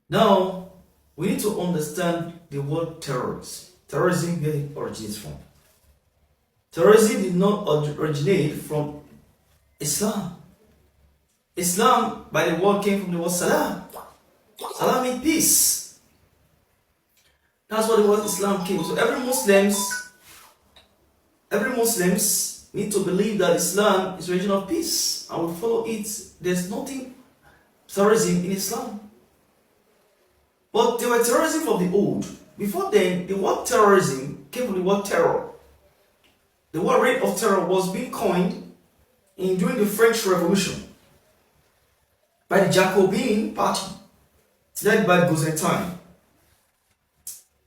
Now, we need to understand the word terrorism. Terrorism, where it originates from. Terrorism did not originate from Islam. Islam, by the word, came from the word salam. Salam means peace. That's what the word Islam came. So every Muslims need to believe that Islam is a religion of peace and will follow it. There's nothing terrorism in Islam. But there were terrorism from the old. Before then, the word terrorism came from the word terror. The word reign of terror was being coined during the French Revolution by the Jacobin Party, led by Guillotin,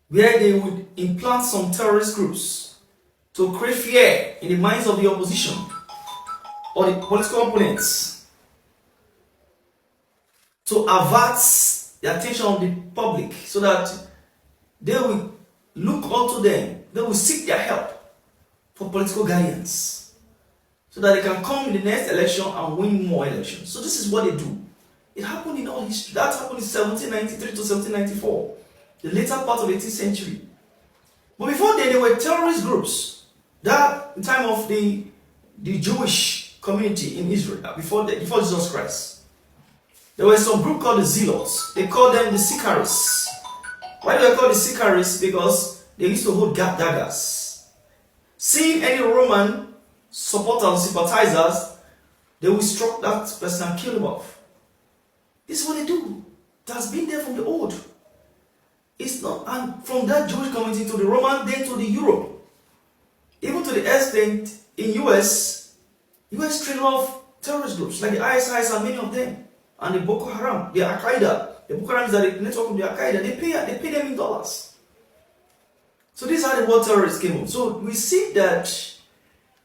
where they would implant some terrorist groups to create fear in the minds of the opposition or the political opponents, to avert the attention of the public so that they will look unto them, they will seek their help for political guidance so that they can come in the next election and win more elections. So this is what they do. It happened in all history. That happened in 1793 to 1794, the later part of the 18th century. But before then, there were terrorist groups. That in time of the Jewish community in Israel, before Jesus Christ, there was some group called the Zealots. They called them the Sicaries. Why do they call the Sicaries? Because they used to hold daggers. Seeing any Roman supporters or sympathizers, they will struck that person and kill him off. This is what they do. It has been there from the old. It's not, and from that Jewish community to the Roman, then to the Europe, even to the extent in US train a lot of terrorist groups like the ISIS and many of them, and the Boko Haram, the Al Qaeda. The Boko Haram is the network of the Al Qaeda. They pay them in dollars. So this is how the word terrorist came up. So we see that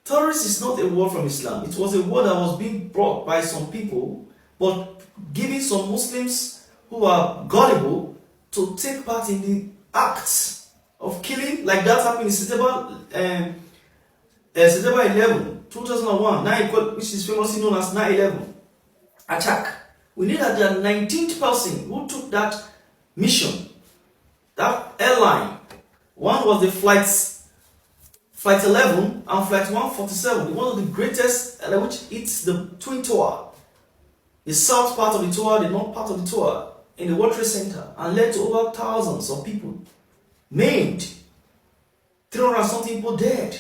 terrorist is not a word from Islam. It was a word that was being brought by some people, but giving some Muslims who are gullible to take part in the acts of killing, like that happened in September 11, 2001, which is famously known as 9/11 attack. We need that the 19th person who took that mission, that airline. One was the flight 11 and flight 147, one of the greatest, which hits the Twin Tower, the south part of the tower, the north part of the tower, in the World Trade Center, and led to over thousands of people maimed, 300 something people dead.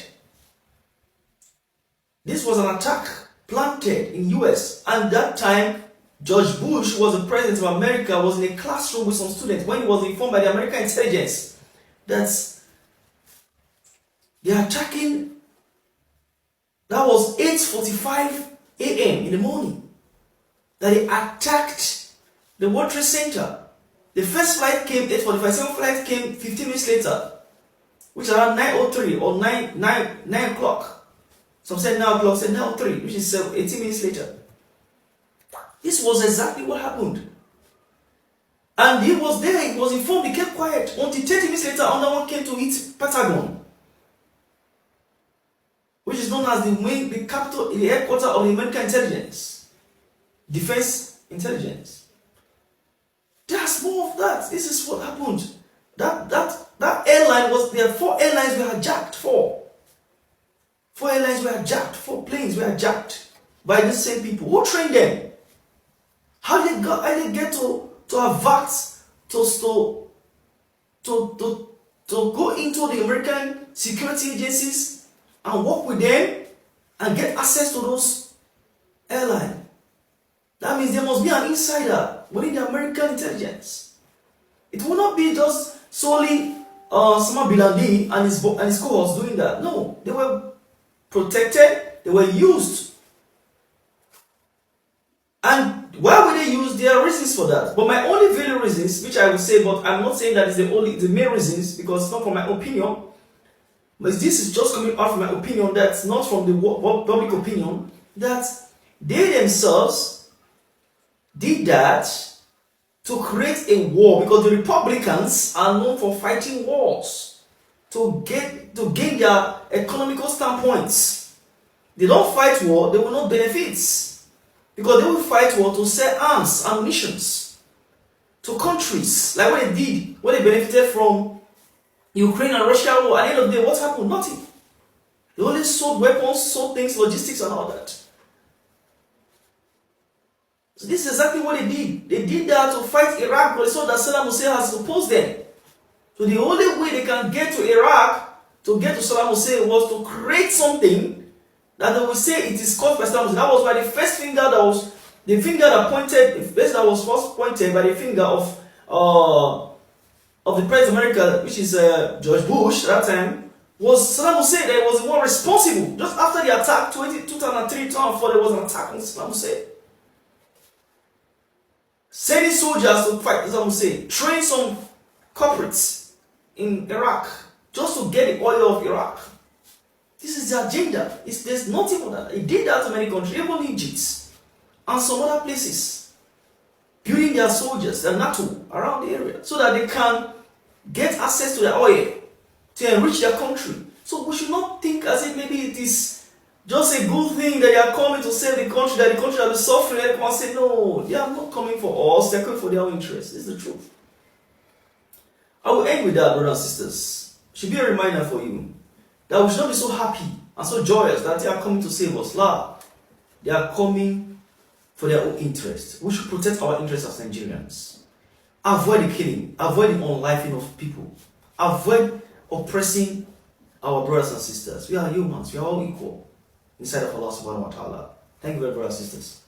This was an attack planted in US, and that time George Bush, who was the president of America, was in a classroom with some students when he was informed by the American intelligence that they are attacking. That was 8:45 a.m. in the morning that they attacked the World Trade Center. The first flight came 8:45, second flight came 15 minutes later, which is around 9:03 or 9 o'clock. Some said 9 o'clock, said 9:03, which is 18 minutes later. This was exactly what happened. And he was there, he was informed, he kept quiet. Until 30 minutes later, another one came to hit Pentagon, which is known as the capital, the headquarters of the American intelligence, defense intelligence. There's more of that. This is what happened. That airline was there. 4 airlines were hijacked. 4 airlines were hijacked. 4 planes were hijacked by the same people. Who trained them? How did they get to avert to go into the American security agencies and work with them and get access to those airlines? That means there must be an insider within the American intelligence. It will not be just solely Osama bin Laden and his cohorts doing that. No, they were protected, they were used. And why would they use? There are reasons for that. But my only valid reasons, which I would say, but I'm not saying that is the main reasons, because it's not from my opinion. But this is just coming out from my opinion, that's not from the public opinion, that they themselves did that to create a war, because the Republicans are known for fighting wars to gain their economical standpoints. They don't fight war, they will not benefit, because they will fight war to sell arms and munitions. to countries, like what they did, what they benefited from Ukraine and Russia war. At the end of the day, what happened? Nothing. They only sold weapons, sold things, logistics, and all that. So this is exactly what they did. They did that to fight Iraq, but they saw that Saddam Hussein has opposed them. So the only way they can get to Iraq, to get to Saddam Hussein, was to create something that they will say it is caused by Saddam Hussein. That was why the first finger that was, the finger that pointed, the first that was first pointed by the finger of the President of America, which is George Bush at that time, was Saddam Hussein. That was the one responsible. Just after the attack, 2003, 2004, there was an attack on Saddam Hussein. Sending soldiers to fight Saddam Hussein, train some corporates in Iraq just to get the oil of Iraq. This is the agenda. There's nothing more than that. He did that to many countries, even Egypt and some other places, building their soldiers, their NATO around the area, so that they can get access to the oil to enrich their country. So we should not think as if maybe it is just a good thing that they are coming to save the country, that the country has been suffering. They can say, no, they are not coming for us, they are coming for their own interests. This is the truth. I will end with that, brothers and sisters. It should be a reminder for you that we should not be so happy and so joyous that they are coming to save us. La, they are coming for their own interest. We should protect our interests as Nigerians. Avoid the killing, avoid the unlifing of people, avoid oppressing our brothers and sisters. We are humans, we are all equal inside of Allah subhanahu wa ta'ala. Thank you very much, brothers and sisters.